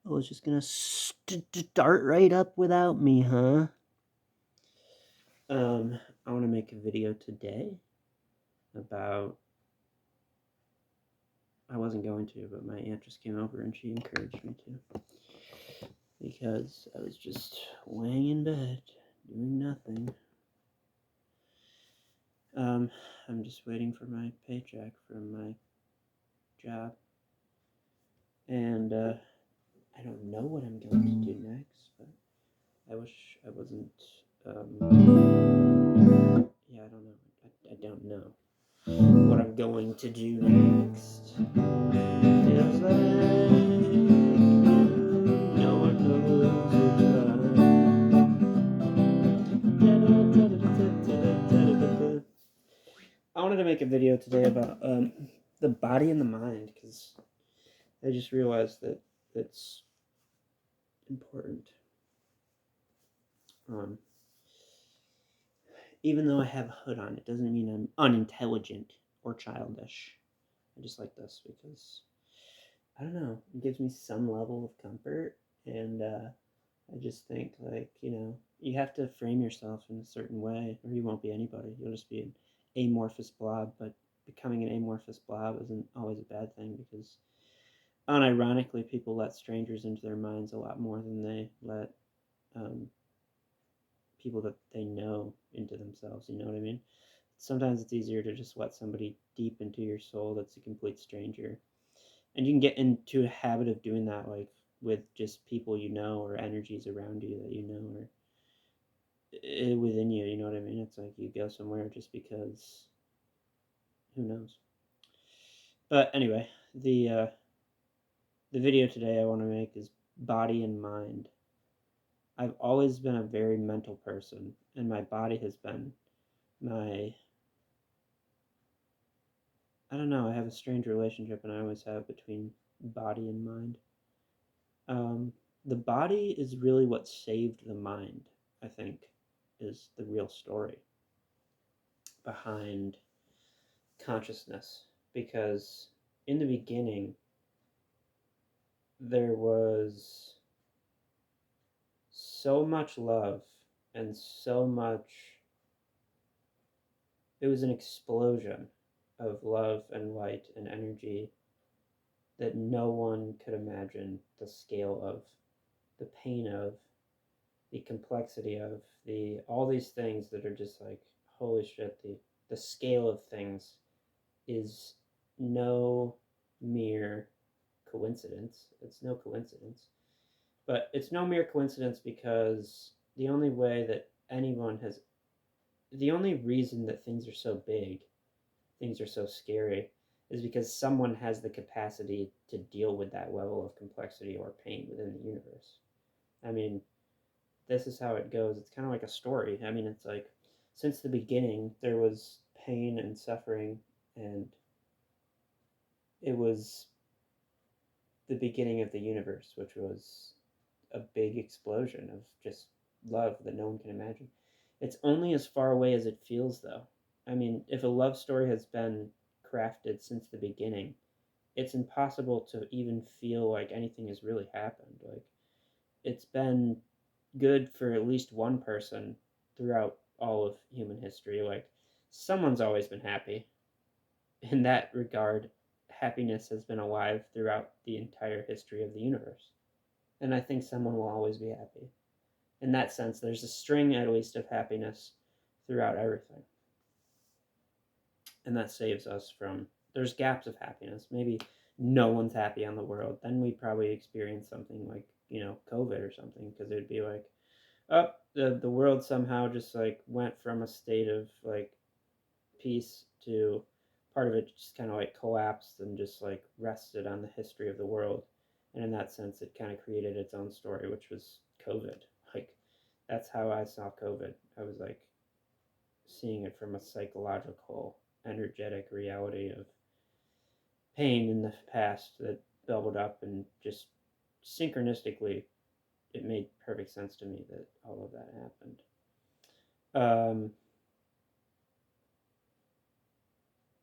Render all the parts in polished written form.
I was just gonna start right up without me, huh? I want to make a video today about. I wasn't going to, but my aunt just came over and she encouraged me to. Because I was just laying in bed, doing nothing. I'm just waiting for my paycheck from my job. And, I don't know what I'm going to do next, but I wish I wasn't, yeah, I don't know. I don't know what I'm going to do next. Feels like no one knows which line. I wanted to make a video today about the body and the mind because I just realized that it's important. Um, Even though I have a hood on, it doesn't mean I'm unintelligent or childish. I just like this because I don't know. It gives me some level of comfort, and I just think you have to frame yourself in a certain way, or you won't be anybody. You'll just be an amorphous blob. But becoming an amorphous blob isn't always a bad thing because, unironically, people let strangers into their minds a lot more than they let um, people that they know into themselves. You know what I mean? Sometimes it's easier to just let somebody deep into your soul that's a complete stranger. And you can get into a habit of doing that, like with just people you know or energies around you that you know or within you. You know what I mean? It's like you go somewhere just because who knows. But anyway, the video today I want to make is body and mind. I've always been a very mental person, and my body has been my. I don't know. I have a strange relationship, and I always have between body and mind. Um, the body is really what saved the mind, I think, is the real story behind consciousness. Because in the beginning, there was so much love and so much, it was an explosion of love and light and energy that no one could imagine the scale of, the pain of, the complexity of, the all these things that are just like holy shit, the scale of things is no mere coincidence. It's no coincidence. But it's no mere coincidence because the only way that anyone has, the only reason that things are so big, things are so scary, is because someone has the capacity to deal with that level of complexity or pain within the universe. I mean, this is how it goes. It's kind of like a story. I mean, it's like since the beginning, there was pain and suffering, and it was the beginning of the universe, which was a big explosion of just love that no one can imagine. It's only as far away as it feels, though. I mean, if a love story has been crafted since the beginning, it's impossible to even feel like anything has really happened. Like, it's been good for at least one person throughout all of human history. Like, someone's always been happy. In that regard, happiness has been alive throughout the entire history of the universe. And I think someone will always be happy. In that sense, there's a string at least of happiness throughout everything. And that saves us from, there's gaps of happiness. Maybe no one's happy on the world. Then we'd probably experience something like, COVID or something, because it'd be like, oh, the world somehow just like went from a state of like peace to part of it just kind of like collapsed and just like rested on the history of the world. And in that sense, it kind of created its own story, which was COVID. Like, that's how I saw COVID. I was like seeing it from a psychological, energetic reality of pain in the past that bubbled up and just synchronistically, it made perfect sense to me that all of that happened. Um,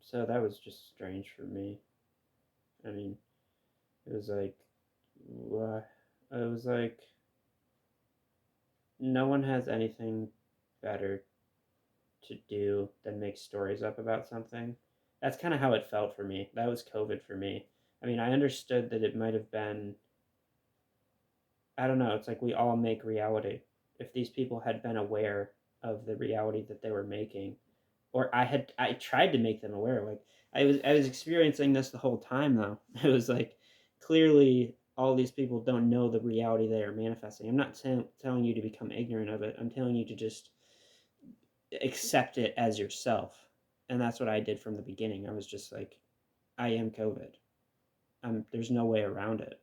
so that was just strange for me. I mean, it was like, It was like no one has anything better to do than make stories up about something. That's kind of how it felt for me. That was COVID for me. I mean, I understood that it might have been, I don't know, it's like we all make reality. If these people had been aware of the reality that they were making, or I tried to make them aware, like I was experiencing this the whole time though. It was like clearly all these people don't know the reality they are manifesting. I'm not telling you to become ignorant of it. I'm telling you to just accept it as yourself. And that's what I did from the beginning. I was just like, I am COVID. There's no way around it.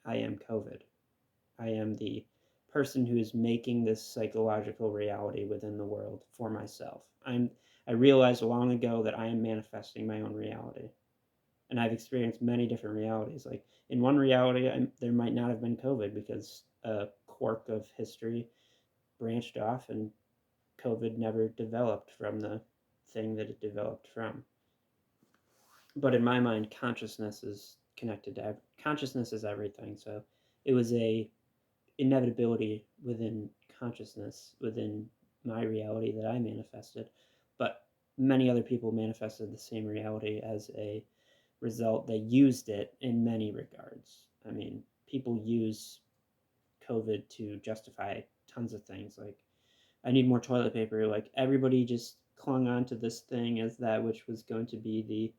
I am COVID. I am the person who is making this psychological reality within the world for myself. I realized long ago that I am manifesting my own reality. And I've experienced many different realities. Like in one reality, there might not have been COVID because a quirk of history branched off and COVID never developed from the thing that it developed from. But in my mind, consciousness is connected to consciousness is everything. So it was a inevitability within consciousness, within my reality that I manifested. But many other people manifested the same reality as a result. They used it in many regards. I mean, people use COVID to justify tons of things. Like, I need more toilet paper. Like, everybody just clung on to this thing as that which was going to be the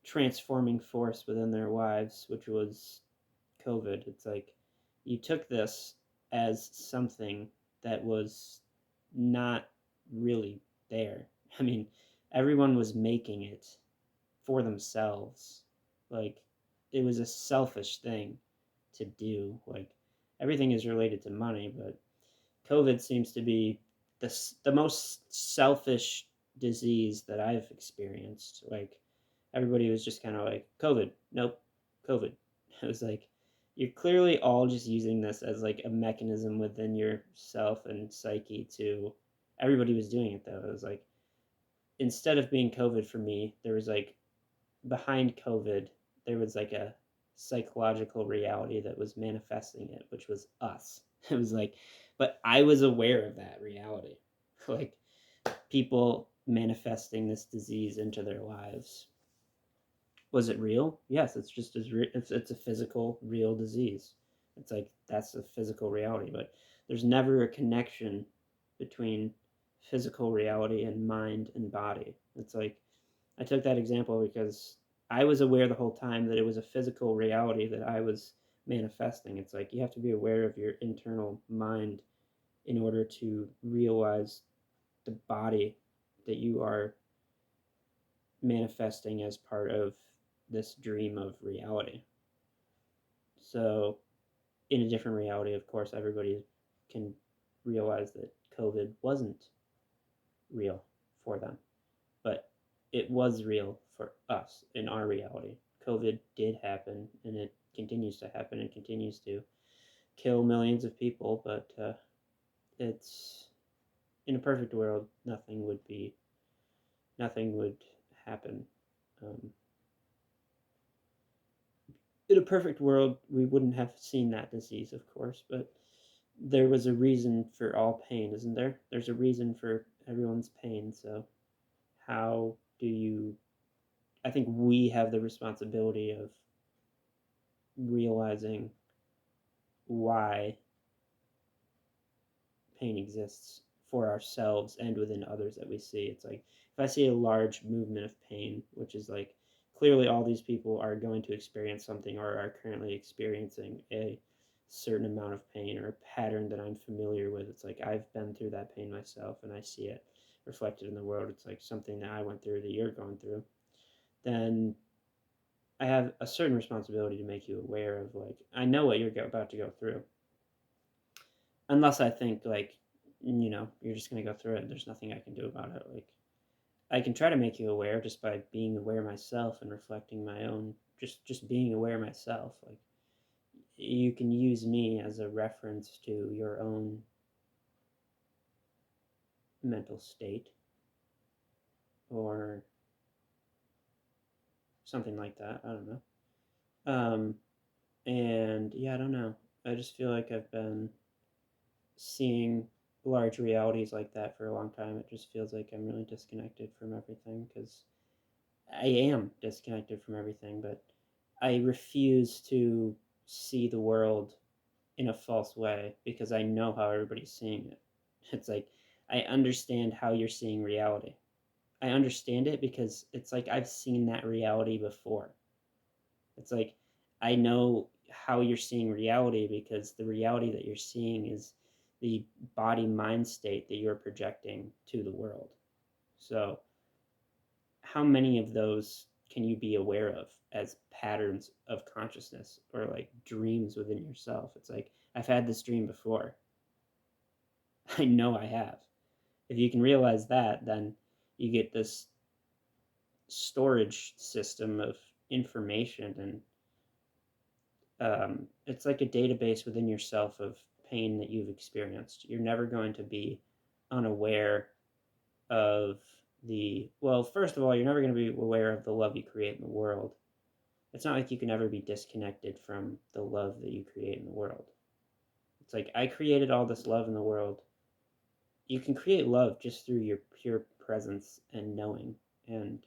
transforming force within their lives, which was COVID. It's like you took this as something that was not really there. I mean, everyone was making it for themselves. Like, it was a selfish thing to do. Like, everything is related to money, but COVID seems to be the most selfish disease that I've experienced. Like, everybody was just kind of like, COVID, nope, COVID. It was like, you're clearly all just using this as like a mechanism within yourself and psyche to. Everybody was doing it though. It was like, instead of being COVID for me, there was like, behind COVID, there was like a psychological reality that was manifesting it, which was us. It was like, but I was aware of that reality. Like, people manifesting this disease into their lives. Was it real? Yes, it's just as it's a physical, real disease. It's like that's a physical reality, but there's never a connection between physical reality and mind and body. It's like I took that example because I was aware the whole time that it was a physical reality that I was manifesting. It's like you have to be aware of your internal mind in order to realize the body that you are manifesting as part of this dream of reality. So, in a different reality, of course, everybody can realize that COVID wasn't real for them, but it was real for us in our reality. COVID did happen, and it continues to happen and continues to kill millions of people, but it's in a perfect world, nothing would happen. Um, in a perfect world, we wouldn't have seen that disease, of course, but there was a reason for all pain, isn't there? There's a reason for everyone's pain, so how do you. I think we have the responsibility of realizing why pain exists for ourselves and within others that we see. It's like if I see a large movement of pain, which is like clearly all these people are going to experience something or are currently experiencing a certain amount of pain or a pattern that I'm familiar with. It's like I've been through that pain myself and I see it reflected in the world. It's like something that I went through that you're going through. Then I have a certain responsibility to make you aware of, like, I know what you're about to go through. Unless I think, like, you're just going to go through it and there's nothing I can do about it. Like, I can try to make you aware just by being aware myself and reflecting my own, just being aware myself. Like, you can use me as a reference to your own mental state or something like that. I don't know. And yeah, I don't know. I just feel like I've been seeing large realities like that for a long time. It just feels like I'm really disconnected from everything because I am disconnected from everything, but I refuse to see the world in a false way because I know how everybody's seeing it. It's like I understand how you're seeing reality. I understand it because it's like I've seen that reality before. It's like I know how you're seeing reality because the reality that you're seeing is the body mind state that you're projecting to the world. So, how many of those can you be aware of as patterns of consciousness or like dreams within yourself? It's like I've had this dream before. I know I have. If you can realize that, then you get this storage system of information, and it's like a database within yourself of pain that you've experienced. You're never going to be unaware of well, first of all, you're never going to be aware of the love you create in the world. It's not like you can ever be disconnected from the love that you create in the world. It's like I created all this love in the world. You can create love just through your pure presence and knowing and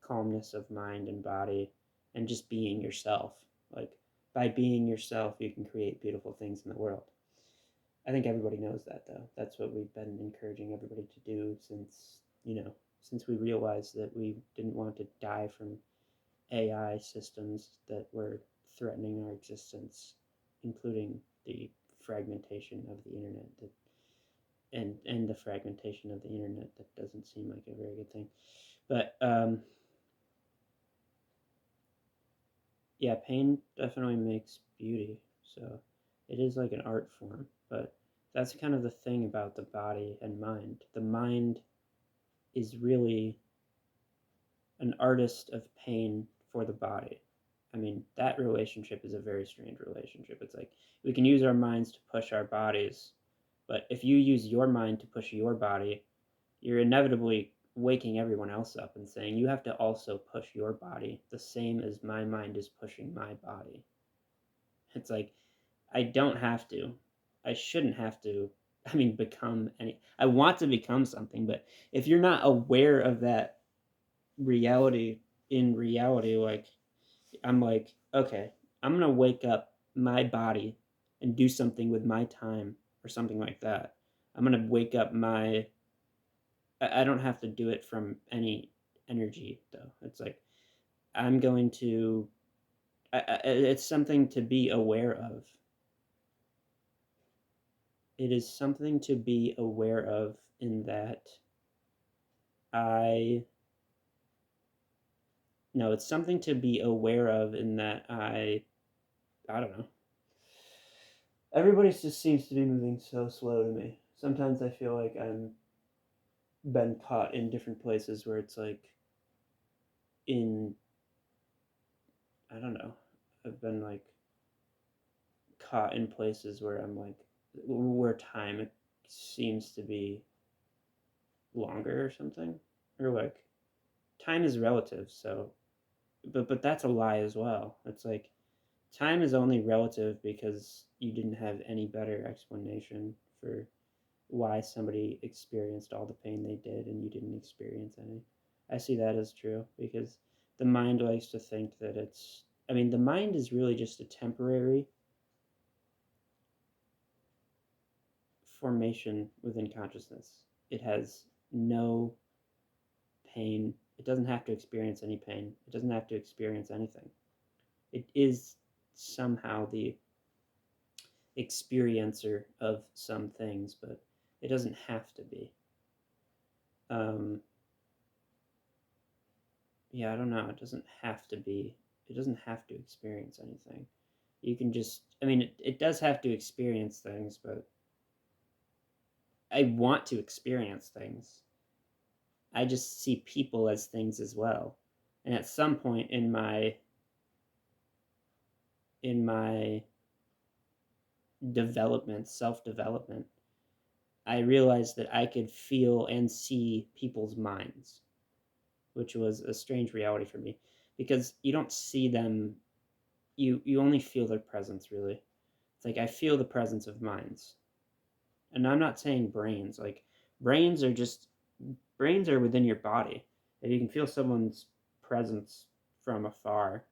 calmness of mind and body and just being yourself. Like by being yourself, you can create beautiful things in the world. I think everybody knows that though. That's what we've been encouraging everybody to do since we realized that we didn't want to die from AI systems that were threatening our existence, including the fragmentation of the internet and the fragmentation of the internet that doesn't seem like a very good thing. But yeah, pain definitely makes beauty. So it is like an art form, but that's kind of the thing about the body and mind. The mind is really an artist of pain for the body. I mean, that relationship is a very strange relationship. It's like we can use our minds to push our bodies, but if you use your mind to push your body, you're inevitably waking everyone else up and saying, you have to also push your body the same as my mind is pushing my body. It's like, I don't have to. I shouldn't have to. I mean, become any. I want to become something, but if you're not aware of that reality in reality, like, I'm like, okay, I'm going to wake up my body and do something with my time or something like that. I'm going to wake up my. I don't have to do it from any energy, though. It's like, I'm going to. It's something to be aware of. It is something to be aware of in that I. No, it's something to be aware of in that I don't know. Everybody just seems to be moving so slow to me. Sometimes I feel like I'm been caught in different places where it's like in I don't know. I've been like caught in places where I'm like where time seems to be longer or something, or like time is relative. So, but that's a lie as well. It's like time is only relative because you didn't have any better explanation for why somebody experienced all the pain they did and you didn't experience any. I see that as true because the mind likes to think that I mean, the mind is really just a temporary formation within consciousness. It has no pain. It doesn't have to experience any pain. It doesn't have to experience anything. It is somehow the experiencer of some things, but it doesn't have to be. Um, yeah, I don't know. It doesn't have to be. It doesn't have to experience anything. You can just. I mean, it does have to experience things, but I want to experience things. I just see people as things as well. And at some point in my development, self-development, I realized that I could feel and see people's minds, which was a strange reality for me because you don't see them, you only feel their presence really. It's like I feel the presence of minds. And I'm not saying brains. Like brains are just brains are within your body. If you can feel someone's presence from afar.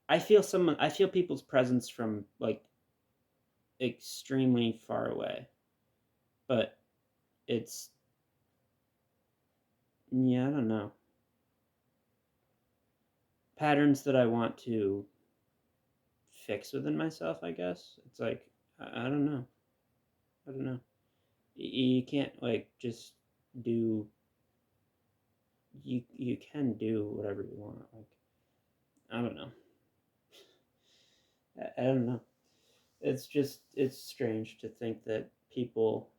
I feel people's presence from like extremely far away. But it's yeah, I don't know. Patterns that I want to fix within myself, I guess. It's like I don't know. I don't know. You can't like just do you can do whatever you want. Like I don't know. I don't know. It's strange to think that people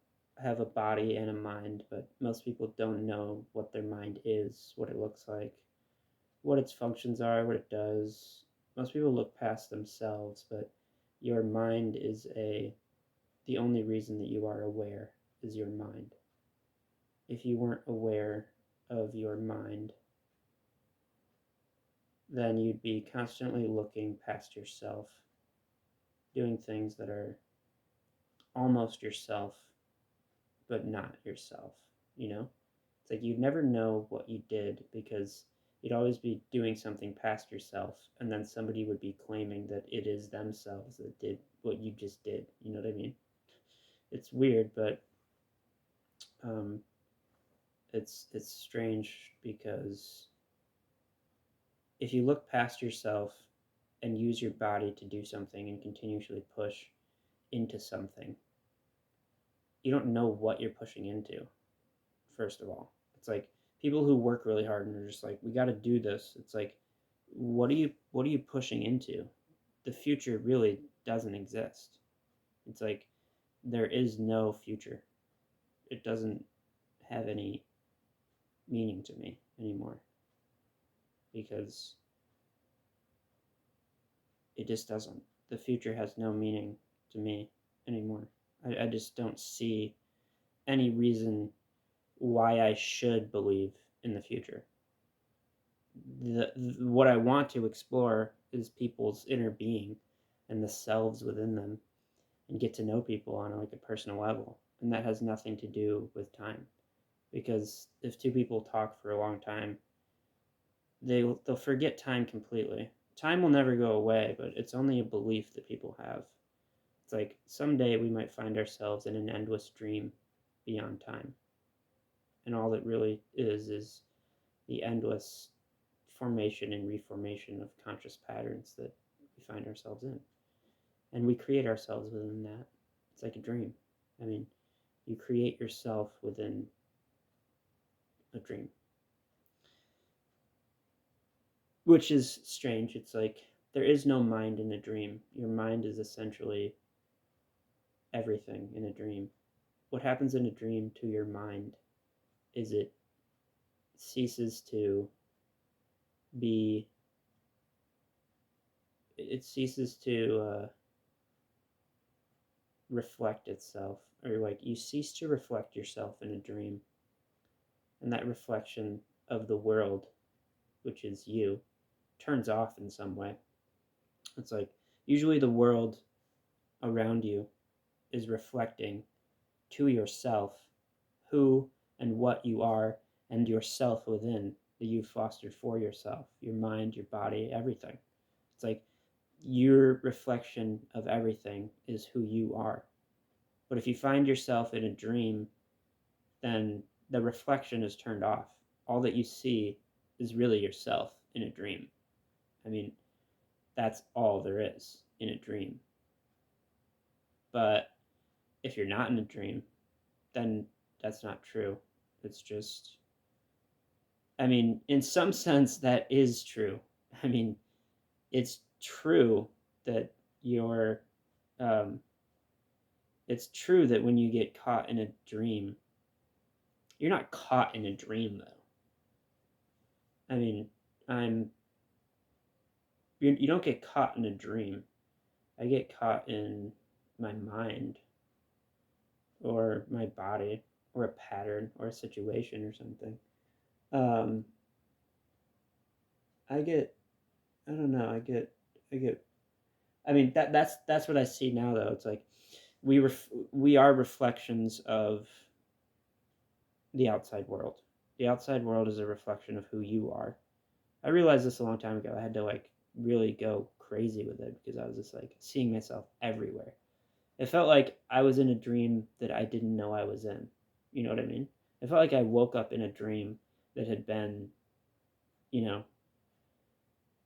have a body and a mind, but most people don't know what their mind is, what it looks like, what its functions are, what it does. Most people look past themselves, but your mind is the only reason that you are aware is your mind. If you weren't aware of your mind, then you'd be constantly looking past yourself, doing things that are almost yourself, but not yourself, you know? It's like you'd never know what you did because you'd always be doing something past yourself, and then somebody would be claiming that it is themselves that did what you just did. You know what I mean? It's weird, but um, it's strange because if you look past yourself and use your body to do something and continuously push into something, you don't know what you're pushing into, first of all. It's like people who work really hard and are just like, we got to do this. It's like, what are you pushing into? The future really doesn't exist. It's like there is no future. It doesn't have any meaning to me anymore because it just doesn't. The future has no meaning to me anymore. I just don't see any reason why I should believe in the future. What I want to explore is people's inner being and the selves within them and get to know people on like a personal level. And that has nothing to do with time. Because if two people talk for a long time, they'll forget time completely. Time will never go away, but it's only a belief that people have. It's like someday we might find ourselves in an endless dream beyond time. And all it really is the endless formation and reformation of conscious patterns that we find ourselves in. And we create ourselves within that. It's like a dream. I mean, you create yourself within a dream, which is strange. It's like there is no mind in a dream. Your mind is essentially everything in a dream. What happens in a dream to your mind is ceases to be, it ceases to reflect itself, or like you cease to reflect yourself in a dream. And that reflection of the world, which is you, turns off in some way. It's like usually the world around you is reflecting to yourself who and what you are and yourself within that you've fostered for yourself, your mind, your body, everything. It's like your reflection of everything is who you are. But if you find yourself in a dream, then the reflection is turned off. All that you see is really yourself in a dream. I mean, that's all there is in a dream. But if you're not in a dream, then that's not true. It's just, I mean, in some sense, that is true. I mean, it's true that you're, um, it's true that when you get caught in a dream, you're not caught in a dream, though. I mean, I'm, you don't get caught in a dream. I get caught in my mind or my body or a pattern or a situation or something. Um, I get, I don't know, I get I mean, that's what I see now, though. It's like we are reflections of the outside world. The outside world is a reflection of who you are. I realized this a long time ago. I had to like really go crazy with it because I was just like seeing myself everywhere. It felt like I was in a dream that I didn't know I was in. You know what I mean? It felt like I woke up in a dream that had been, you know,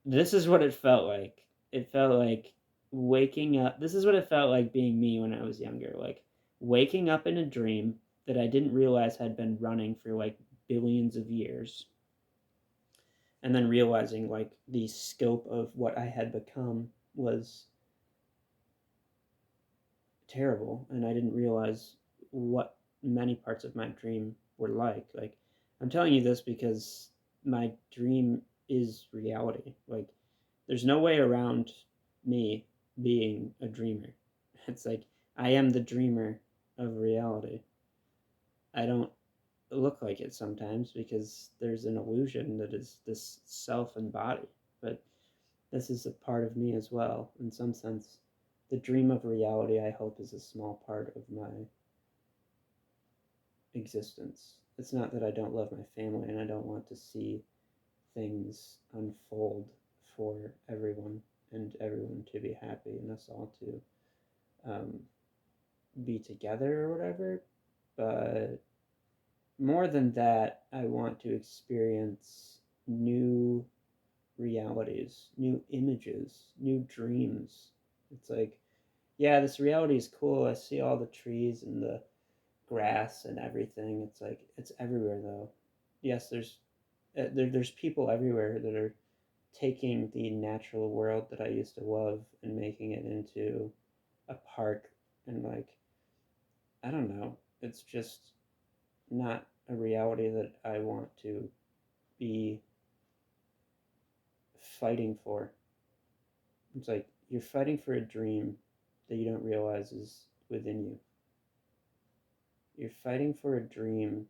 this is what it felt like. It felt like waking up. This is what it felt like being me when I was younger. Like waking up in a dream that I didn't realize had been running for like billions of years. And then realizing like the scope of what I had become was terrible. And I didn't realize what many parts of my dream were like. Like, I'm telling you this because my dream is reality. Like, there's no way around me being a dreamer. It's like I am the dreamer of reality. I don't look like it sometimes because there's an illusion that is this self and body, but this is a part of me as well. In some sense, the dream of reality, I hope, is a small part of my existence. It's not that I don't love my family and I don't want to see things unfold for everyone and everyone to be happy and us all to um, be together or whatever. But more than that, I want to experience new realities, new images, new dreams. It's like, yeah, this reality is cool. I see all the trees and the grass and everything. It's like it's everywhere though. Yes, there's people everywhere that are taking the natural world that I used to love and making it into a park and like I don't know. It's just not a reality that I want to be fighting for. It's like you're fighting for a dream that you don't realize is within you. You're fighting for a dream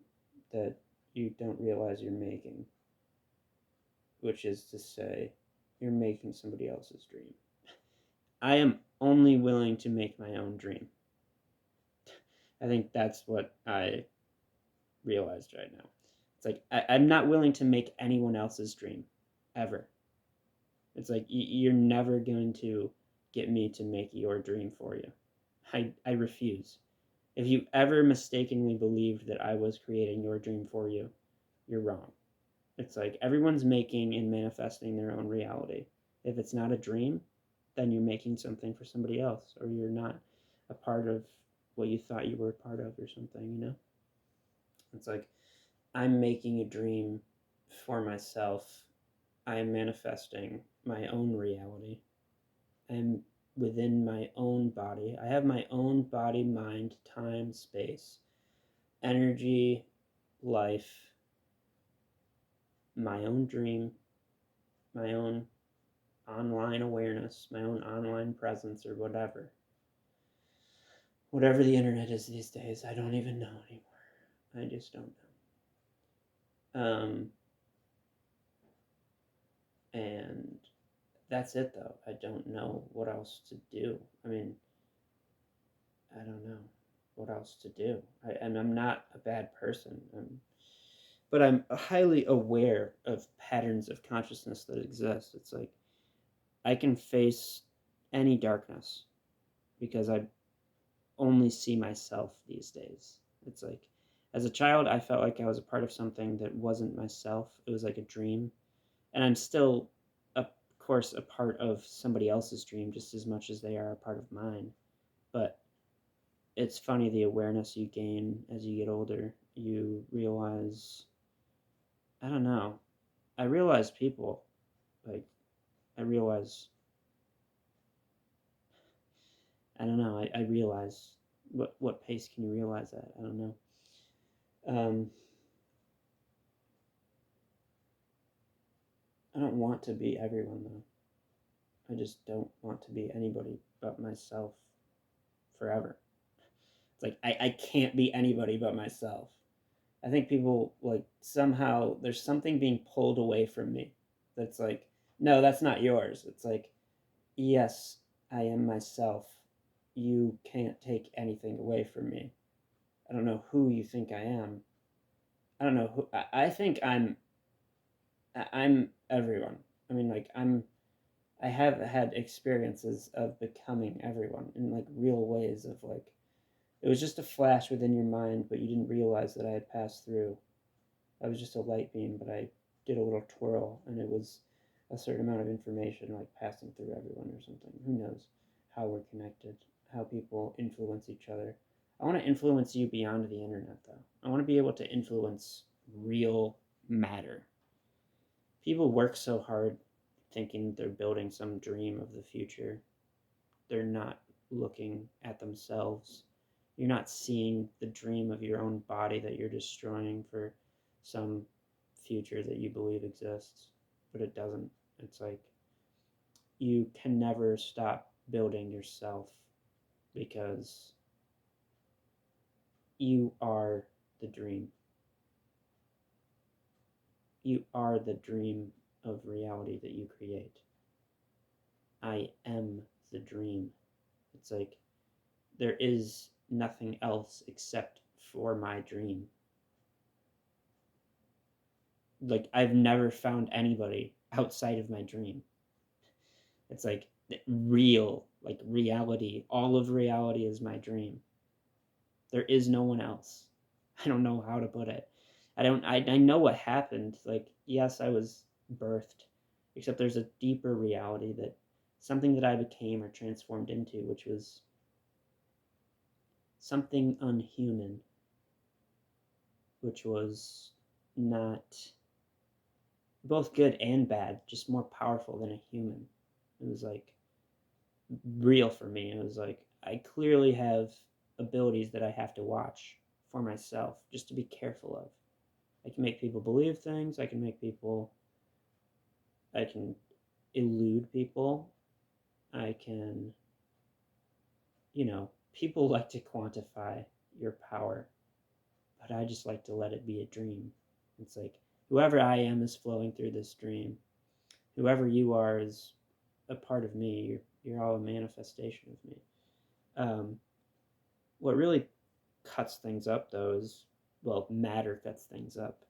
that you don't realize you're making, which is to say, you're making somebody else's dream. I am only willing to make my own dream. I think that's what I realized right now. It's like I'm not willing to make anyone else's dream, ever. It's like you're never going to get me to make your dream for you. I refuse. If you ever mistakenly believed that I was creating your dream for you, you're wrong. It's like everyone's making and manifesting their own reality. If it's not a dream, then you're making something for somebody else, or you're not a part of what you thought you were a part of, or something, you know? It's like I'm making a dream for myself. I am manifesting my own reality. I'm within my own body. I have my own body, mind, time, space, energy, life, my own dream, my own online awareness, my own online presence, or whatever. Whatever the internet is these days, I don't even know anymore. I just don't know. And that's it, though. I don't know what else to do. I mean, I don't know what else to do. And I'm not a bad person. But I'm highly aware of patterns of consciousness that exist. It's like I can face any darkness because I only see myself these days. It's like as a child, I felt like I was a part of something that wasn't myself. It was like a dream. And I'm still, of course, a part of somebody else's dream just as much as they are a part of mine. But it's funny the awareness you gain as you get older. You realize, I don't know, I realize people. Like, I realize, I don't know, I realize what pace can you realize that? I don't know. Um, I don't want to be everyone though. I just don't want to be anybody but myself forever. It's like I can't be anybody but myself. I think people like somehow there's something being pulled away from me that's like, no, that's not yours. It's like, yes, I am myself. You can't take anything away from me. I don't know who you think I am. I don't know who. I think I'm everyone. I mean, like, I have had experiences of becoming everyone in like real ways of like it was just a flash within your mind, but you didn't realize that I had passed through. I was just a light beam, but I did a little twirl, and it was a certain amount of information like passing through everyone or something. Who knows how we're connected, how people influence each other. I want to influence you beyond the internet, though. I want to be able to influence real matter. People work so hard thinking they're building some dream of the future. They're not looking at themselves. You're not seeing the dream of your own body that you're destroying for some future that you believe exists, but it doesn't. It's like you can never stop building yourself because you are the dream. You are the dream of reality that you create. I am the dream. It's like there is nothing else except for my dream. Like I've never found anybody outside of my dream. It's like real, like reality. All of reality is my dream. There is no one else. I don't know how to put it. I know what happened. Like, yes, I was birthed, except there's a deeper reality that something that I became or transformed into, which was something unhuman, which was not both good and bad, just more powerful than a human. It was like real for me. It was like I clearly have abilities that I have to watch for myself just to be careful of. I can make people believe things, I can elude people, I can, people like to quantify your power, but I just like to let it be a dream. It's like whoever I am is flowing through this dream. Whoever you are is a part of me. You're all a manifestation of me. Um, what really cuts things up, though, is well, matter cuts things up.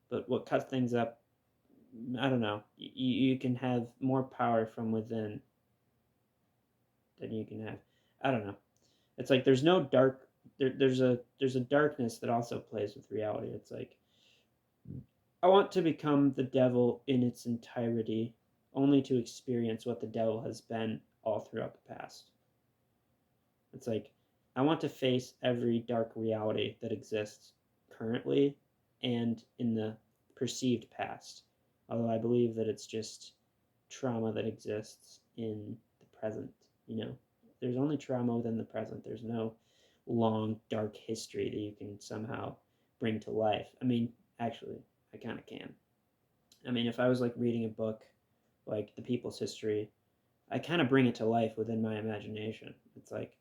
But what cuts things up, I don't know. You can have more power from within than you can have. I don't know. It's like there's no dark. There's a darkness that also plays with reality. It's like I want to become the devil in its entirety, only to experience what the devil has been all throughout the past. It's like I want to face every dark reality that exists currently and in the perceived past. Although I believe that it's just trauma that exists in the present, you know. There's only trauma within the present. There's no long dark history that you can somehow bring to life. I mean, actually, I kind of can. I mean, if I was like reading a book like The People's History, I kind of bring it to life within my imagination. It's like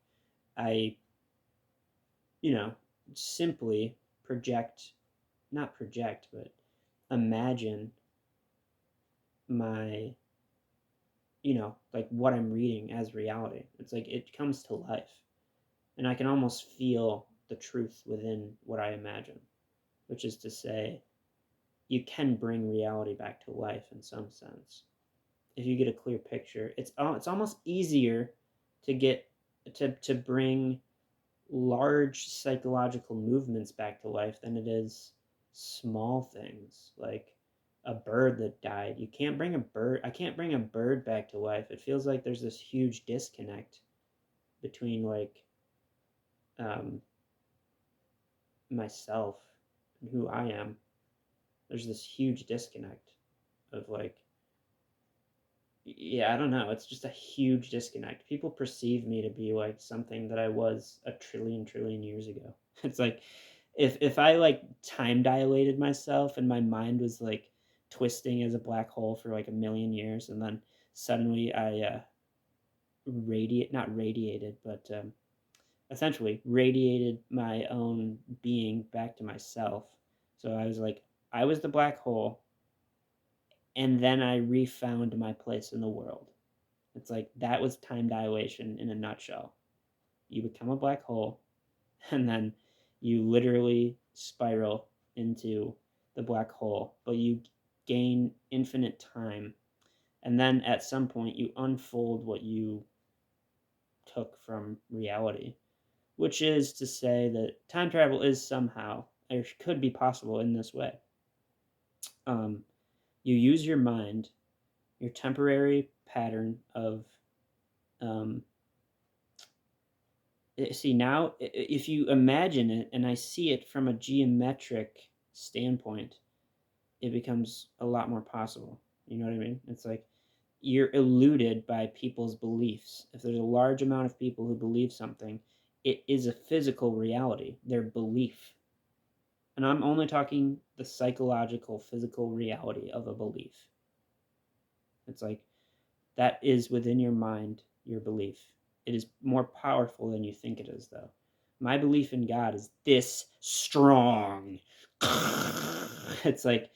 I, you know, simply project, not project, but imagine my, like what I'm reading as reality. It's like it comes to life. And I can almost feel the truth within what I imagine, which is to say, you can bring reality back to life in some sense. If you get a clear picture, it's almost easier to get to bring large psychological movements back to life than it is small things like a bird that died. You can't bring a bird. I can't bring a bird back to life. It feels like there's this huge disconnect between like um, myself and who I am. There's this huge disconnect of like, yeah, I don't know. It's just a huge disconnect. People perceive me to be like something that I was a trillion years ago. It's like if I like time dilated myself and my mind was like twisting as a black hole for like a million years, and then suddenly I not radiated, but essentially radiated my own being back to myself. So I was like, I was the black hole, and then I refound my place in the world. It's like that was time dilation in a nutshell. You become a black hole, and then you literally spiral into the black hole, but you gain infinite time. And then at some point, you unfold what you took from reality, which is to say that time travel is somehow, or could be possible in this way. Um, you use your mind, your temporary pattern of um, see now if you imagine it and I see it from a geometric standpoint, it becomes a lot more possible. You know what I mean? It's like you're eluded by people's beliefs. If there's a large amount of people who believe something, it is a physical reality, their belief. And I'm only talking the psychological, physical reality of a belief. It's like that is within your mind, your belief. It is more powerful than you think it is, though. My belief in God is this strong. It's like,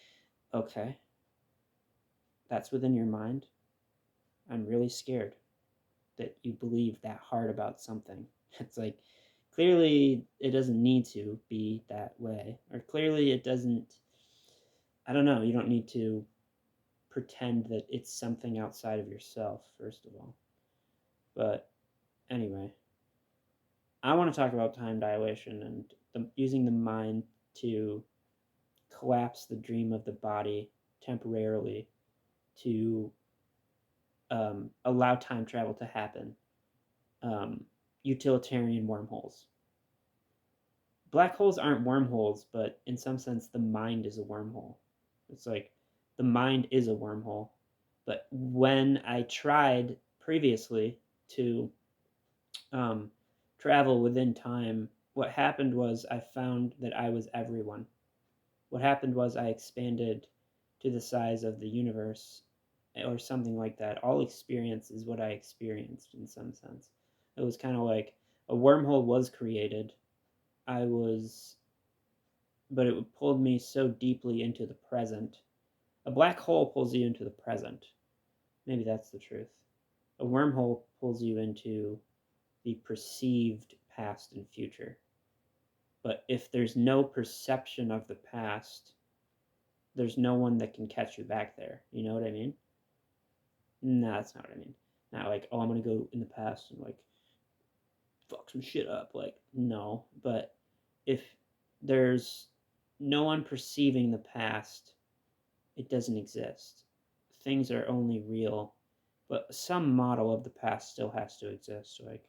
okay, that's within your mind. I'm really scared that you believe that hard about something. It's like, clearly it doesn't need to be that way. Or clearly it doesn't, I don't know, you don't need to pretend that it's something outside of yourself, first of all. But anyway, I want to talk about time dilation and using the mind to collapse the dream of the body temporarily to allow time travel to happen. Utilitarian wormholes. Black holes aren't wormholes, but in some sense, the mind is a wormhole. It's like the mind is a wormhole. But when I tried previously to um, travel within time, what happened was I found that I was everyone. What happened was I expanded to the size of the universe or something like that. All experience is what I experienced in some sense. It was kind of like a wormhole was created. I was, but it pulled me so deeply into the present. A black hole pulls you into the present. Maybe that's the truth. A wormhole pulls you into the perceived past and future. But if there's no perception of the past, there's no one that can catch you back there. You know what I mean? No, that's not what I mean. Not like, oh, I'm gonna go in the past and like fuck some shit up. Like, no. But if there's no one perceiving the past, it doesn't exist. Things are only real, but some model of the past still has to exist. Like,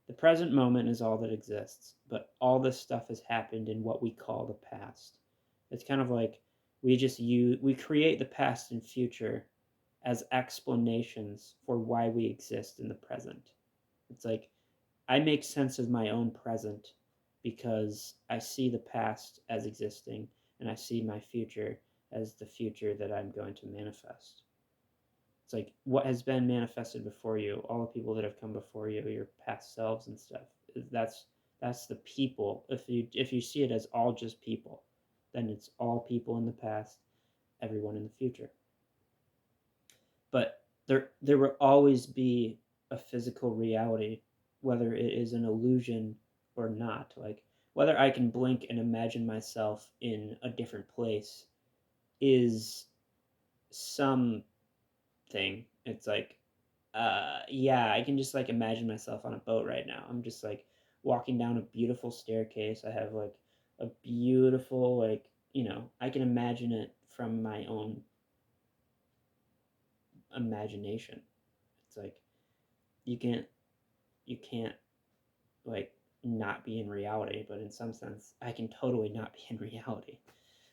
the present moment is all that exists, but all this stuff has happened in what we call the past. It's kind of like we create the past and future as explanations for why we exist in the present. It's like I make sense of my own present because I see the past as existing and I see my future as the future that I'm going to manifest. It's like what has been manifested before you, all the people that have come before you, your past selves and stuff. That's that's the people. If you see it as all just people, then it's all people in the past, everyone in the future. But there will always be a physical reality, whether it is an illusion or not. Like whether I can blink and imagine myself in a different place is something. It's like yeah, I can just like imagine myself on a boat right now. I'm just like walking down a beautiful staircase. I have like a beautiful like, I can imagine it from my own imagination. It's like you can't you can't like not be in reality, but in some sense I can totally not be in reality.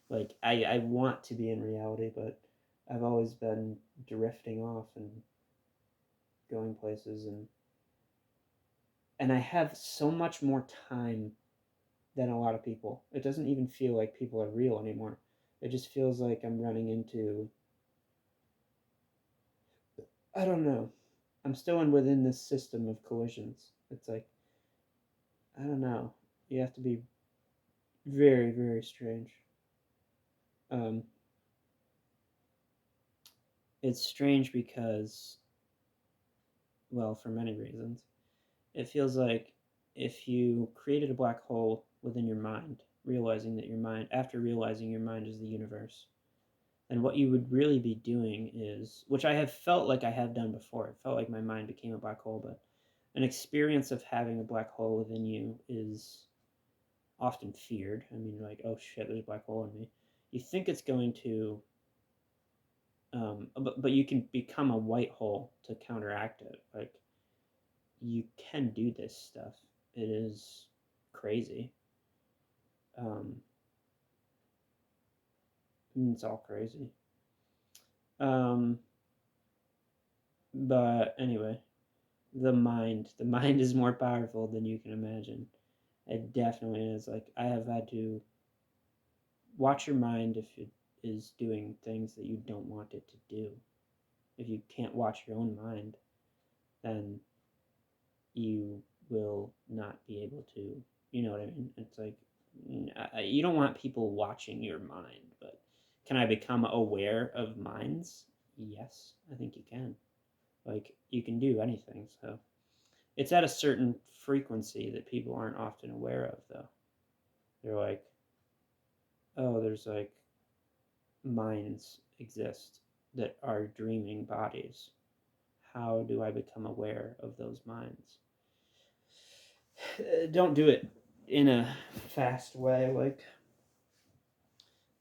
Like I want to be in reality, but I've always been drifting off and going places, and I have so much more time than a lot of people. It doesn't even feel like people are real anymore. It just feels like I'm running into, I don't know. I'm still in within this system of collisions. It's like, I don't know. You have to be very, very strange. Um, it's strange because well, for many reasons. It feels like if you created a black hole within your mind, realizing that your mind, after realizing your mind is the universe, then what you would really be doing is, which I have felt like I have done before, it felt like my mind became a black hole, but an experience of having a black hole within you is often feared. I mean, like, oh shit, there's a black hole in me. You think it's going to, but you can become a white hole to counteract it. Like, you can do this stuff. It is crazy. Um, it's all crazy. Um, but anyway, the mind is more powerful than you can imagine. It definitely is. Like, I have had to watch your mind if it is doing things that you don't want it to do. If you can't watch your own mind, then you will not be able to, you know what I mean? It's like, you don't want people watching your mind, but can I become aware of minds? Yes, I think you can. Like, you can do anything, so it's at a certain frequency that people aren't often aware of, though. They're like, oh, there's like minds exist that are dreaming bodies. How do I become aware of those minds? Don't do it in a fast way. Like,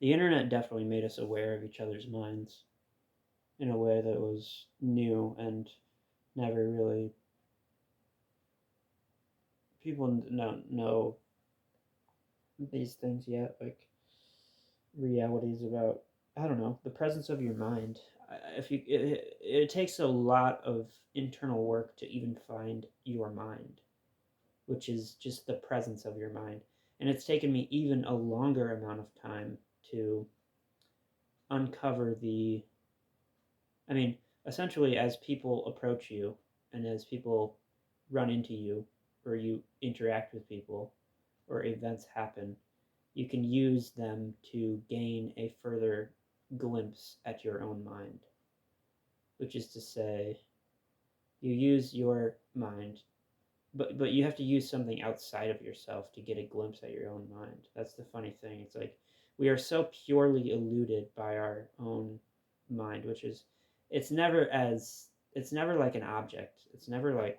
the internet definitely made us aware of each other's minds in a way that was new and never really, people don't know these things yet, like realities about, I don't know, the presence of your mind. If you it takes a lot of internal work to even find your mind, which is just the presence of your mind. And it's taken me even a longer amount of time to uncover the, I mean, essentially, as people approach you and as people run into you, or you interact with people, or events happen, you can use them to gain a further glimpse at your own mind, which is to say, you use your mind, but you have to use something outside of yourself to get a glimpse at your own mind. That's the funny thing. It's like we are so purely eluded by our own mind, which is, it's never like an object. It's never like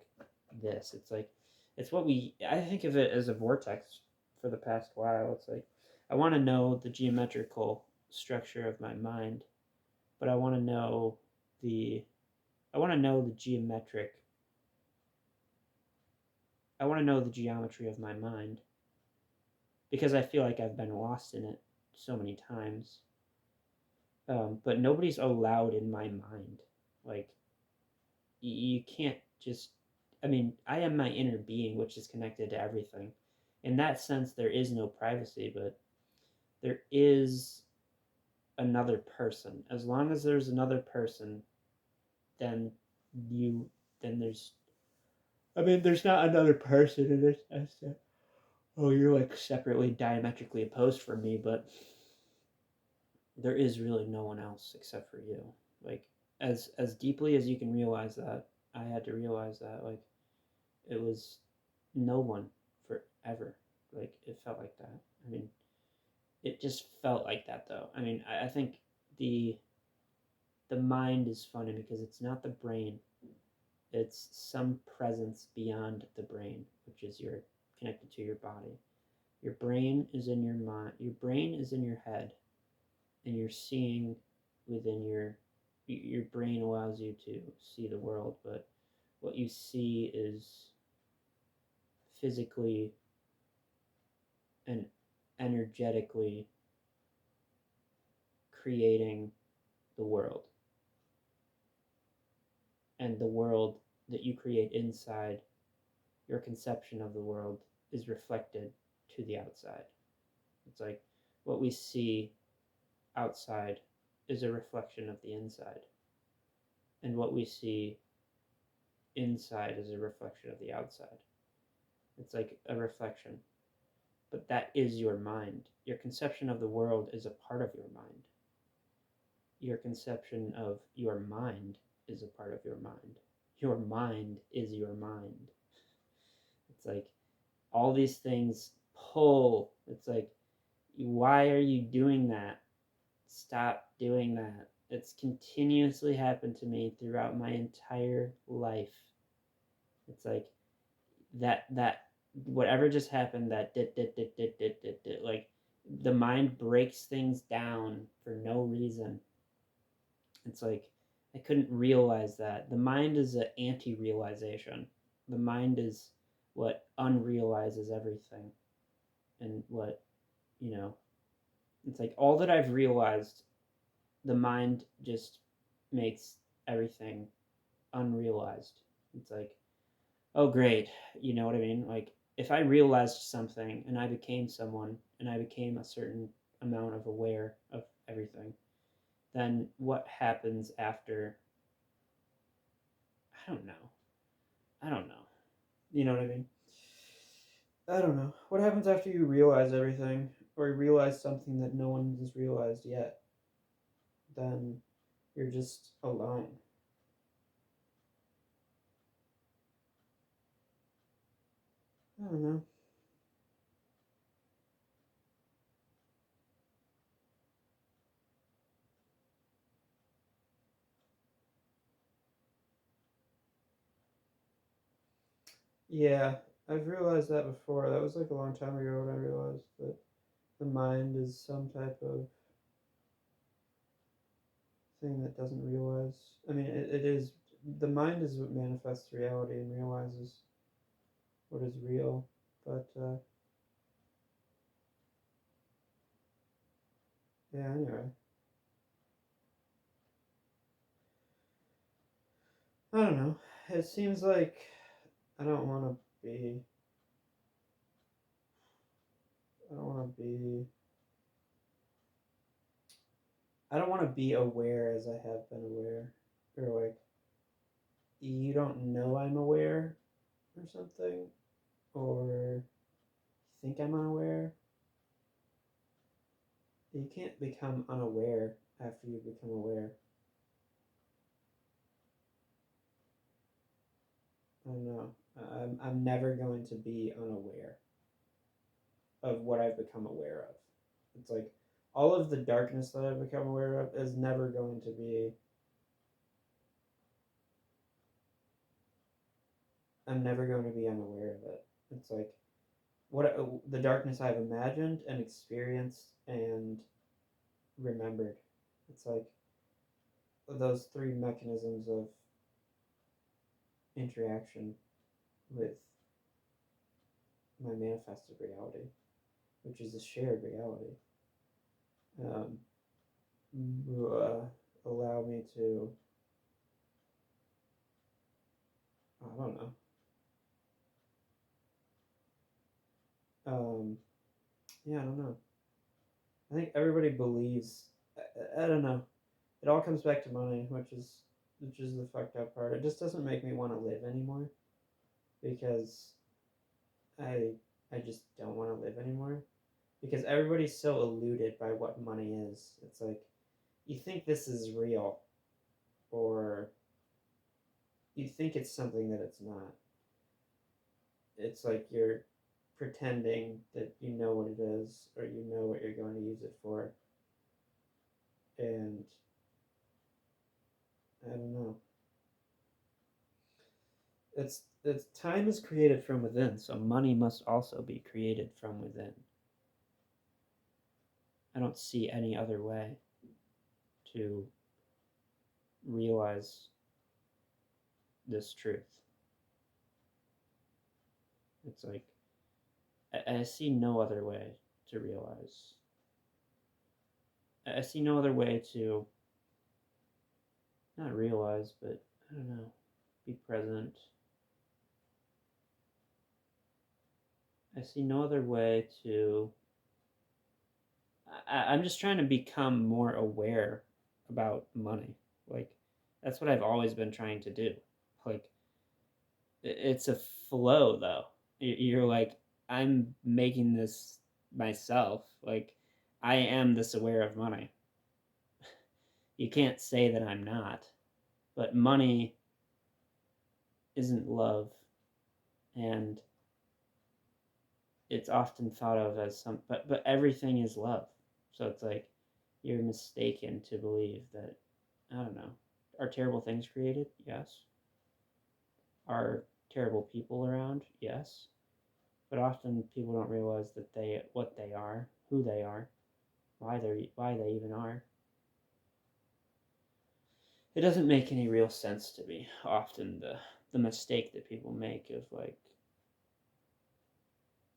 this. It's like, it's what we, I think of it as a vortex for the past while. It's like I want to know the geometrical structure of my mind, but the I want to know the geometric I want to know the geometry of my mind because I feel like I've been lost in it so many times. But nobody's allowed in my mind. Like, you can't just. I mean, I am my inner being, which is connected to everything. In that sense, there is no privacy, but there is another person. As long as there's another person, then you, then there's. I mean, there's not another person in this sense that, oh, you're like separately diametrically opposed from me, but there is really no one else except for you. Like, as deeply as you can realize that, I had to realize that, like, it was no one forever. Like, it felt like that. I mean, it just felt like that, though. I mean, I think the the mind is funny because it's not the brain. It's some presence beyond the brain, which is your connected to your body. Your brain is in your mind. Your brain is in your head, and you're seeing within your brain allows you to see the world, but what you see is physically and energetically creating the world, and the world that you create inside your conception of the world is reflected to the outside. It's like what we see outside is a reflection of the inside, and what we see inside is a reflection of the outside. It's like a reflection, but that is your mind. Your conception of the world is a part of your mind. Your conception of your mind is a part of your mind. your mind is your mind. It's like all these things pull. It's like, why are you doing that? Stop doing that. It's continuously happened to me throughout my entire life. It's like that whatever just happened, that dit, like the mind breaks things down for no reason. It's like I couldn't realize that. The mind is an anti-realization. The mind is what unrealizes everything. And what, you know, it's like all that I've realized, the mind just makes everything unrealized. It's like, oh, great. You know what I mean? Like, if I realized something and I became someone and I became a certain amount of aware of everything, then what happens after? I don't know. I don't know. You know what I mean? I don't know. What happens after you realize everything, or you realize something that no one has realized yet? Then you're just alone. I don't know. Yeah, I've realized that before. That was like a long time ago when I realized that the mind is some type of thing that doesn't realize. I mean, it is. The mind is what manifests reality and realizes what is real. But yeah, anyway. I don't know. It seems like I don't want to be. I don't want to be. I don't want to be aware as I have been aware. Or like, you don't know I'm aware or something. Or think I'm unaware. You can't become unaware after you become aware. I don't know. I'm never going to be unaware of what I've become aware of. It's like all of the darkness that I've become aware of is never going to be. I'm never going to be unaware of it. It's like what the darkness I've imagined and experienced and remembered. It's like those three mechanisms of interaction with my manifested reality, which is a shared reality, um, allow me to, I don't know, um, yeah, I don't know. I think everybody believes. I don't know. It all comes back to money, which is the fucked up part. It just doesn't make me want to live anymore because I I just don't want to live anymore because everybody's so eluded by what money is. It's like you think this is real or you think it's something that it's not. It's like you're pretending that you know what it is or you know what you're going to use it for. And I don't know. It's time is created from within, so money must also be created from within. I don't see any other way to realize this truth. It's like I see no other way to realize. I see no other way to not realize, but I don't know, be present. I see no other way to. I'm just trying to become more aware about money. Like, that's what I've always been trying to do. Like, it's a flow, though. You're like, I'm making this myself. Like, I am this aware of money. You can't say that I'm not. But money isn't love, and it's often thought of as but everything is love. So it's like you're mistaken to believe that, I don't know, are terrible things created? Yes. Are terrible people around? Yes. But often people don't realize that what they are, who they are, why they even are. It doesn't make any real sense to me. Often the mistake that people make of like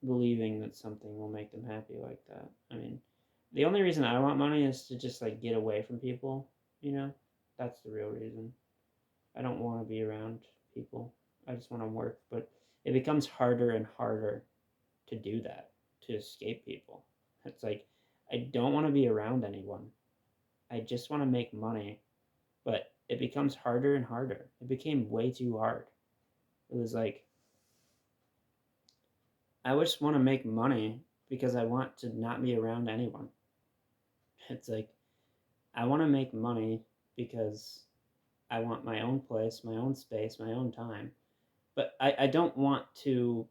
believing that something will make them happy like that. I mean, the only reason I want money is to just like get away from people, you know? That's the real reason. I don't want to be around people. I just want to work, but it becomes harder and harder to do that, to escape people. It's like I don't want to be around anyone. I just want to make money, but it becomes harder and harder. It became way too hard. It was like I just want to make money because I want to not be around anyone. It's like I want to make money because I want my own place, my own space, my own time. But I don't want to,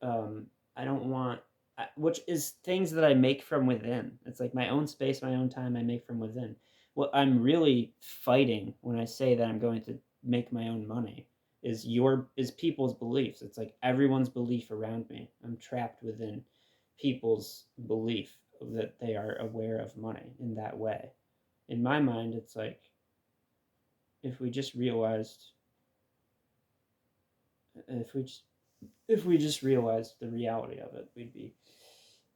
I don't want, which is things that I make from within. It's like my own space, my own time I make from within. What I'm really fighting when I say that I'm going to make my own money is people's beliefs. It's like everyone's belief around me. I'm trapped within people's belief that they are aware of money in that way. In my mind, it's like if we just realized if we just if we just realized the reality of it, we'd be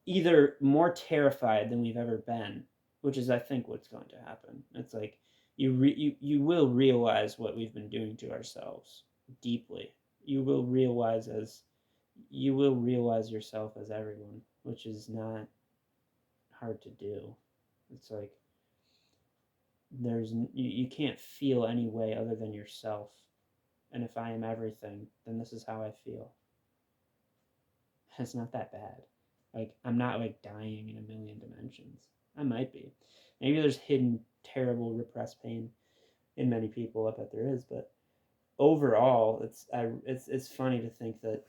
either more terrified than we've ever been, which is I think what's going to happen. It's like you will realize what we've been doing to ourselves deeply. You will realize as you will realize yourself as everyone, which is not hard to do. It's like you can't feel any way other than yourself. And if I am everything, then this is how I feel. It's not that bad. Like I'm not like dying in a million dimensions. I might be. Maybe there's hidden, terrible, repressed pain in many people. I bet there is, but overall, it's funny to think that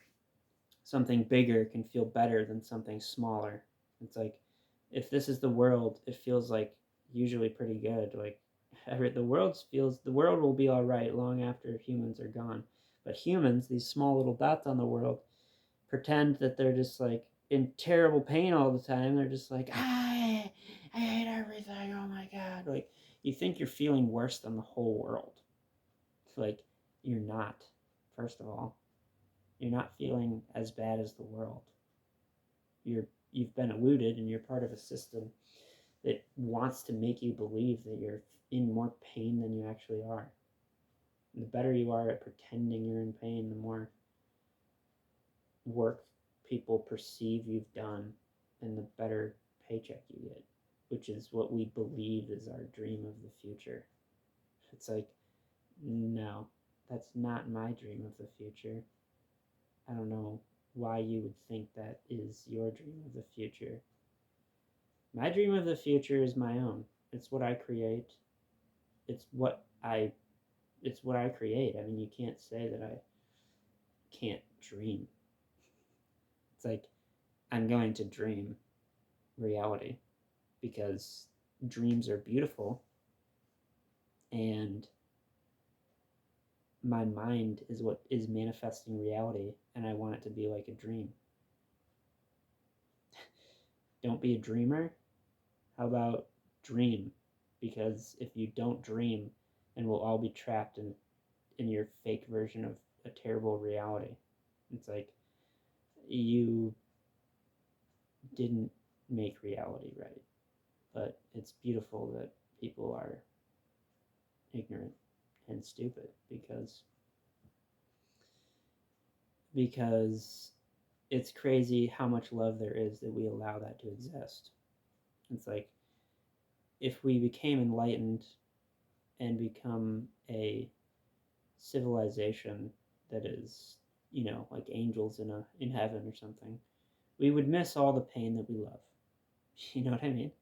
something bigger can feel better than something smaller. It's like if this is the world, it feels like usually pretty good. Like the world will be all right long after humans are gone. But humans, these small little dots on the world, pretend that they're just like in terrible pain all the time. They're just like, I hate everything. Oh my god! Like you think you're feeling worse than the whole world. It's like you're not. First of all, you're not feeling as bad as the world. You've been eluded, and you're part of a system that wants to make you believe that you're in more pain than you actually are. And the better you are at pretending you're in pain, the more work people perceive you've done and the better paycheck you get, which is what we believe is our dream of the future. It's like, no, that's not my dream of the future. I don't know why you would think that is your dream of the future. My dream of the future is my own. It's what I create. It's what I it's what I create. I mean, you can't say that I can't dream. It's like I'm going to dream reality because dreams are beautiful and my mind is what is manifesting reality and I want it to be like a dream. Don't be a dreamer. How about dream? Because if you don't dream, then we'll all be trapped in your fake version of a terrible reality. It's like you didn't make reality right. But it's beautiful that people are ignorant and stupid because it's crazy how much love there is that we allow that to exist. It's like if we became enlightened and become a civilization that is, like angels in heaven or something, we would miss all the pain that we love. You know what I mean?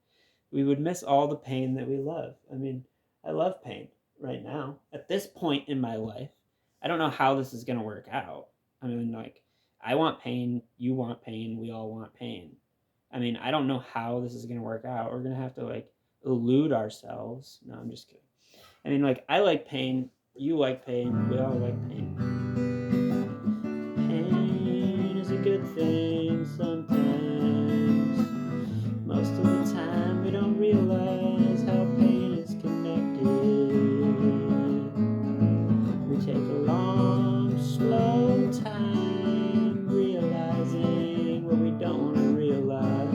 We would miss all the pain that we love. I mean, I love pain right now. At this point in my life, I don't know how this is going to work out. I mean, like, I want pain, you want pain, we all want pain. I mean, I don't know how this is going to work out. We're going to have to, like, elude ourselves. No, I'm just kidding. I mean, like, I like pain, you like pain, we all like pain. Pain is a good thing sometimes. Most of the time, we don't realize how pain is connected. We take a long, slow time realizing what we don't want to realize.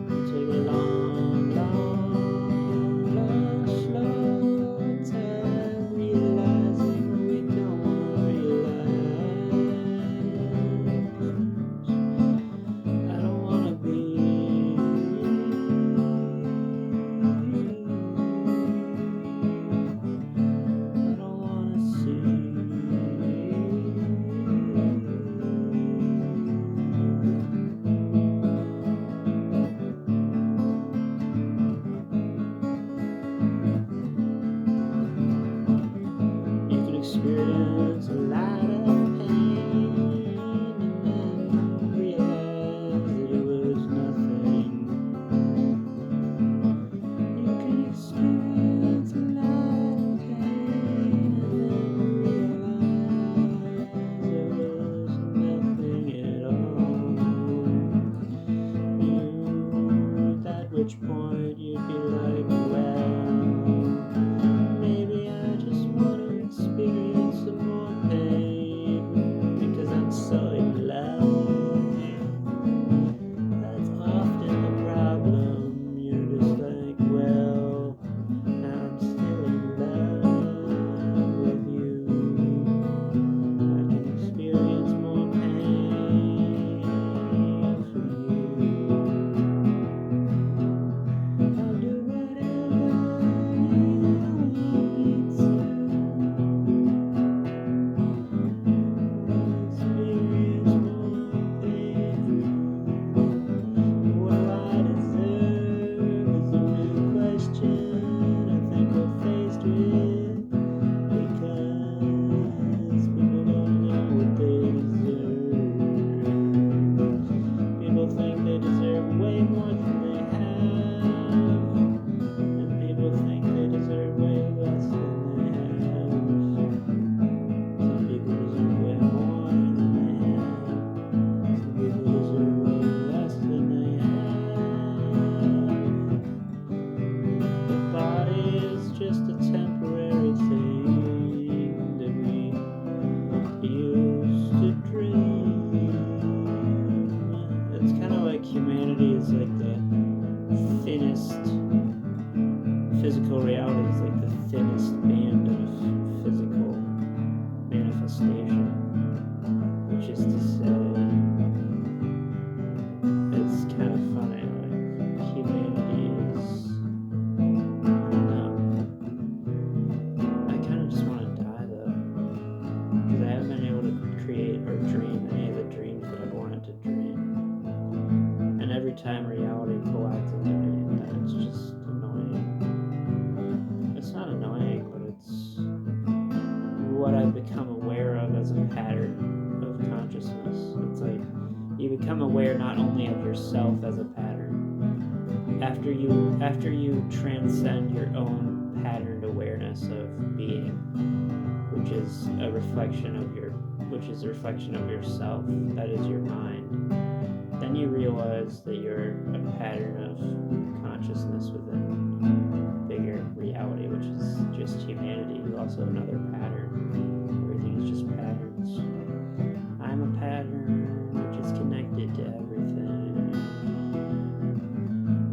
We take a long, long, long, slow time realizing what we don't want to realize. I don't want to be. Experience a lot of pain and then realize that it was nothing. You can experience a lot of pain and then realize it was nothing at all. At which point you'd be like, well, maybe I just want to experience some more pain because I'm so in love. That's often the problem. You're just like, well, I'm still in love with you. I can experience more pain for you. I'll do whatever you want me to. Just a temporary thing that we used to dream. It's kind of like humanity is like the thinnest, physical reality is like the thinnest band of physical manifestation, which is to say, it's kind of funny, like humanity is, time reality collides into me, then it's just annoying. It's not annoying, but it's what I've become aware of as a pattern of consciousness. It's like you become aware not only of yourself as a pattern. After you transcend your own patterned awareness of being, which is a reflection of yourself, that is your mind. Then you realize that you're a pattern of consciousness within bigger reality, which is just humanity. You're also another pattern. Everything is just patterns. I'm a pattern which is connected to everything.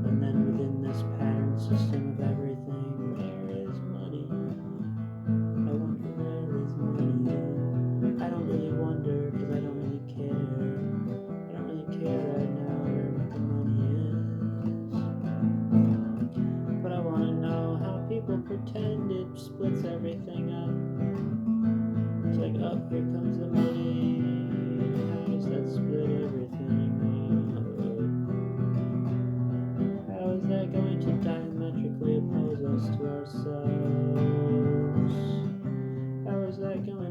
And then within this pattern system of everything, there is money. I wonder where is money? I don't really wonder because I don't really care. Right now where the money is, but I want to know how people pretend it splits everything up. It's like, oh, here comes the money. How does that split everything up? How is that going to diametrically oppose us to ourselves?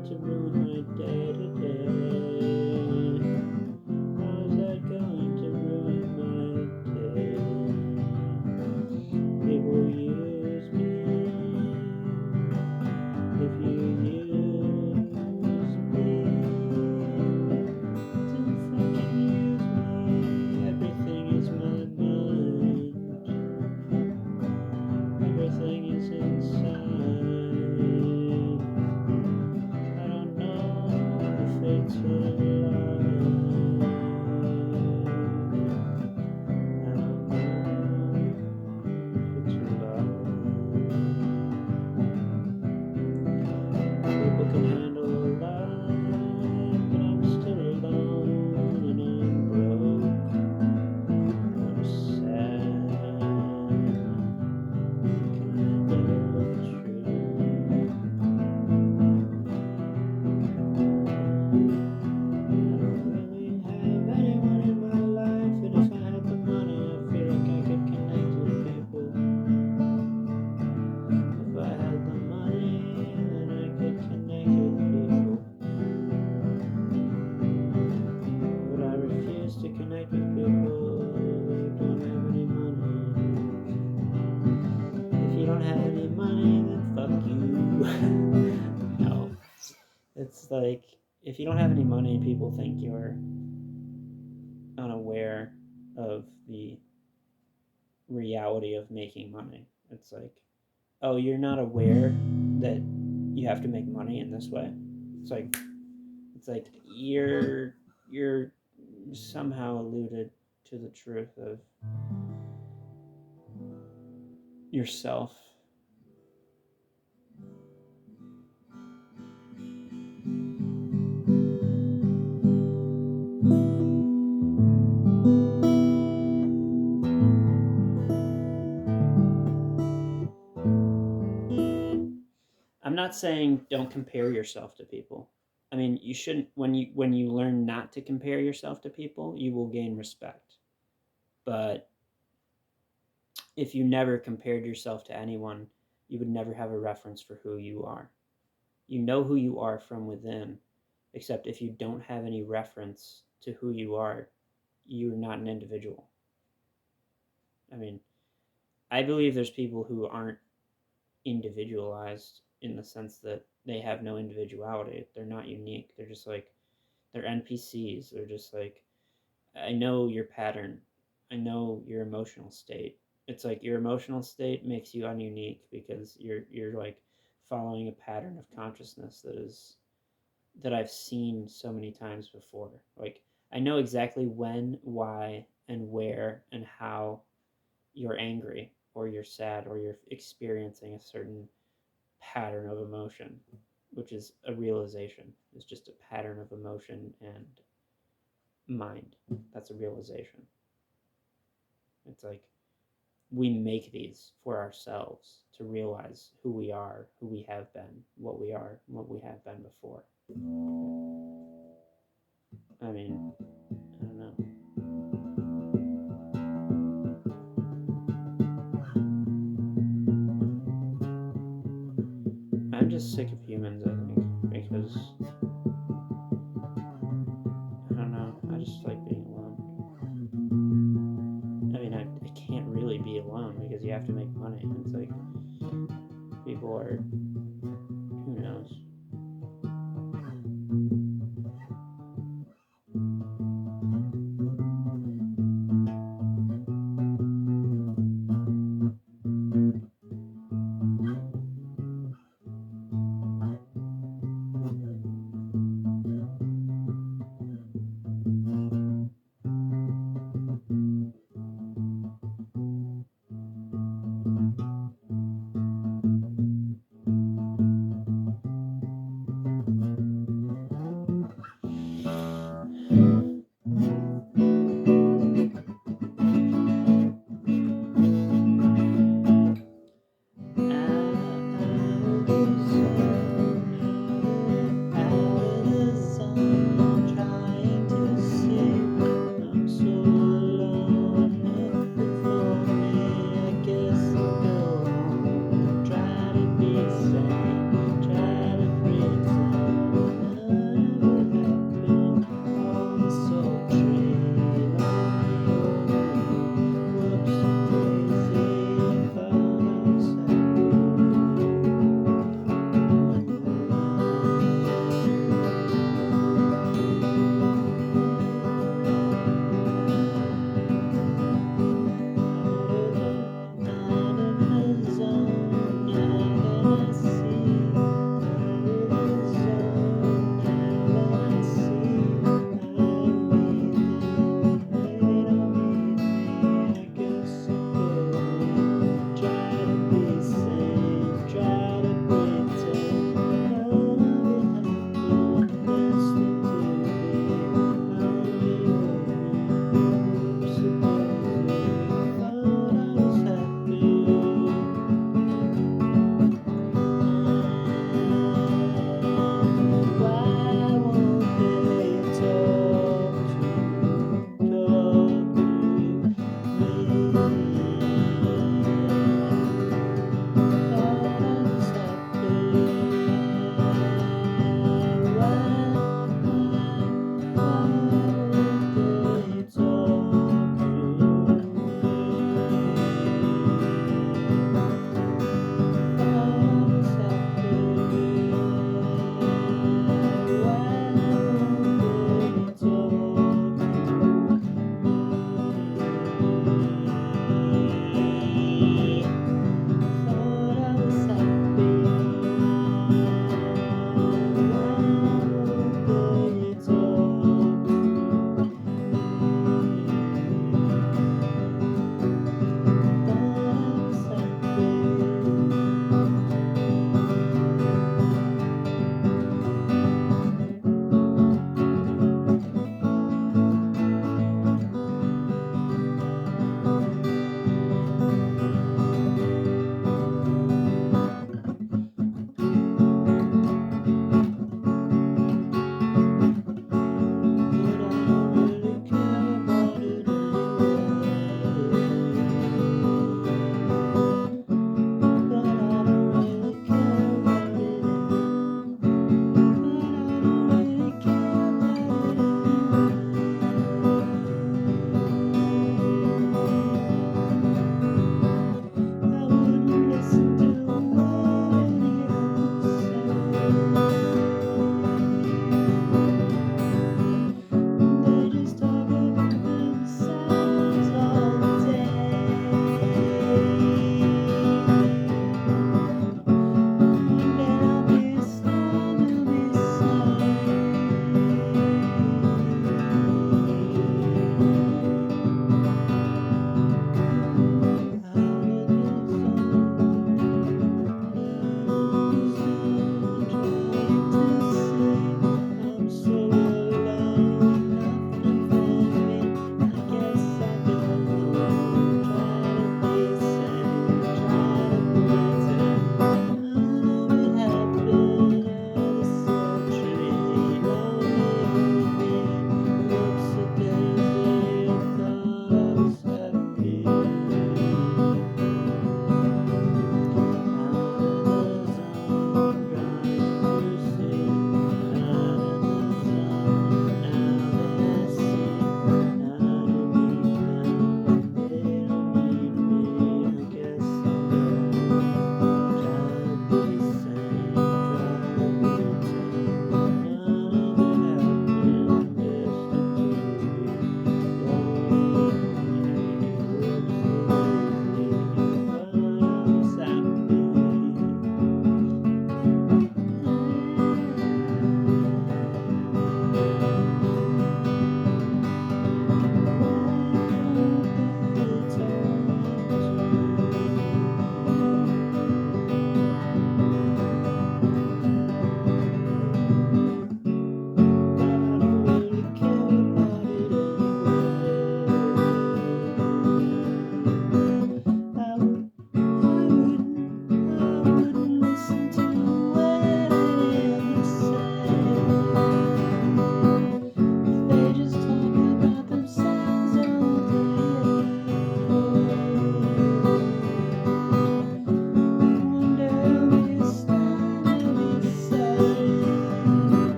going to ruin my day today? How's that going to ruin my day? People use me. If you use me, don't fucking use me. Everything is my mind. Everything is inside. I don't know the fates of life. I don't know if it's love. People can handle a lot, but I'm still alone and I'm broke. I'm sad, kind of true. I don't really have anyone in my life, and if I had the money, I feel like I could connect with people. If I had the money, then I could connect with people. But I refuse to connect with people who don't have any money. If you don't have any money, then fuck you. No. It's like, if you don't have any money, people think you're unaware of the reality of making money. It's like, oh, you're not aware that you have to make money in this way. It's like you're somehow alluded to the truth of yourself. I'm not saying don't compare yourself to people. I mean, you shouldn't. When you learn not to compare yourself to people, you will gain respect. But if you never compared yourself to anyone, you would never have a reference for who you are. You know who you are from within, except if you don't have any reference to who you are, you're not an individual. I mean, I believe there's people who aren't individualized in the sense that they have no individuality. They're not unique. They're just like, they're NPCs. They're just like, I know your pattern. I know your emotional state. It's like your emotional state makes you ununique because you're like following a pattern of consciousness that I've seen so many times before. Like, I know exactly when, why, and where and how you're angry or you're sad or you're experiencing a certain pattern of emotion, which is a realization. It's just a pattern of emotion and mind. That's a realization. It's like we make these for ourselves to realize who we are, who we have been, what we are, what we have been before. I mean, I don't know. I'm just sick of humans, I think, because I don't know. I just like being alone. I mean, I can't really be alone because you have to make money. It's like people are, who knows?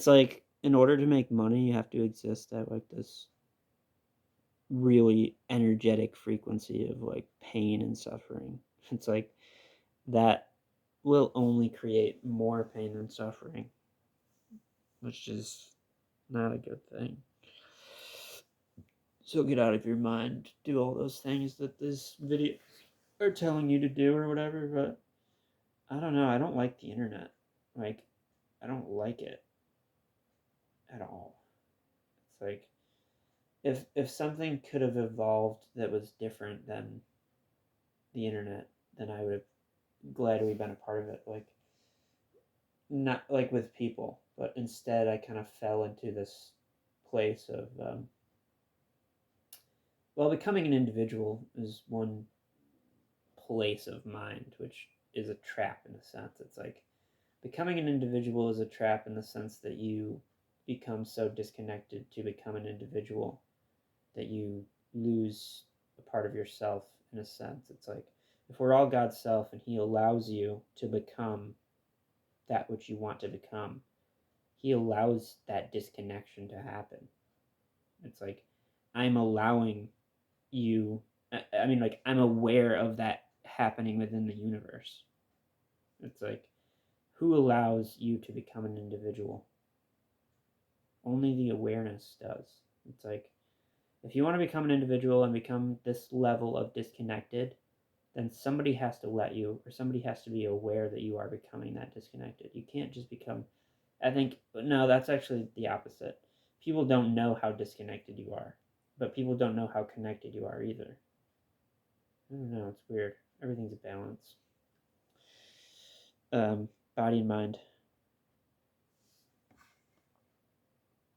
it's like, in order to make money, you have to exist at like this really energetic frequency of like pain and suffering. It's like that will only create more pain and suffering, which is not a good thing. So get out of your mind, do all those things that this video are telling you to do or whatever, but I don't know, I don't like the internet. Like, I don't like it at all. It's like, if something could have evolved that was different than the internet, then I would have gladly been a part of it. Like, not like with people, but instead I kind of fell into this place of, well, becoming an individual is one place of mind, which is a trap in a sense. It's like becoming an individual is a trap in the sense that you become so disconnected to become an individual that you lose a part of yourself in a sense. It's like if we're all God's self and He allows you to become that which you want to become, He allows that disconnection to happen. It's like I'm allowing you, I mean, like, I'm aware of that happening within the universe. It's like, who allows you to become an individual? Only the awareness does. It's like, if you want to become an individual and become this level of disconnected, then somebody has to let you, or somebody has to be aware that you are becoming that disconnected. You can't just become, I think, no, that's actually the opposite. People don't know how disconnected you are, but people don't know how connected you are either. I don't know, it's weird. Everything's a balance. Body and mind.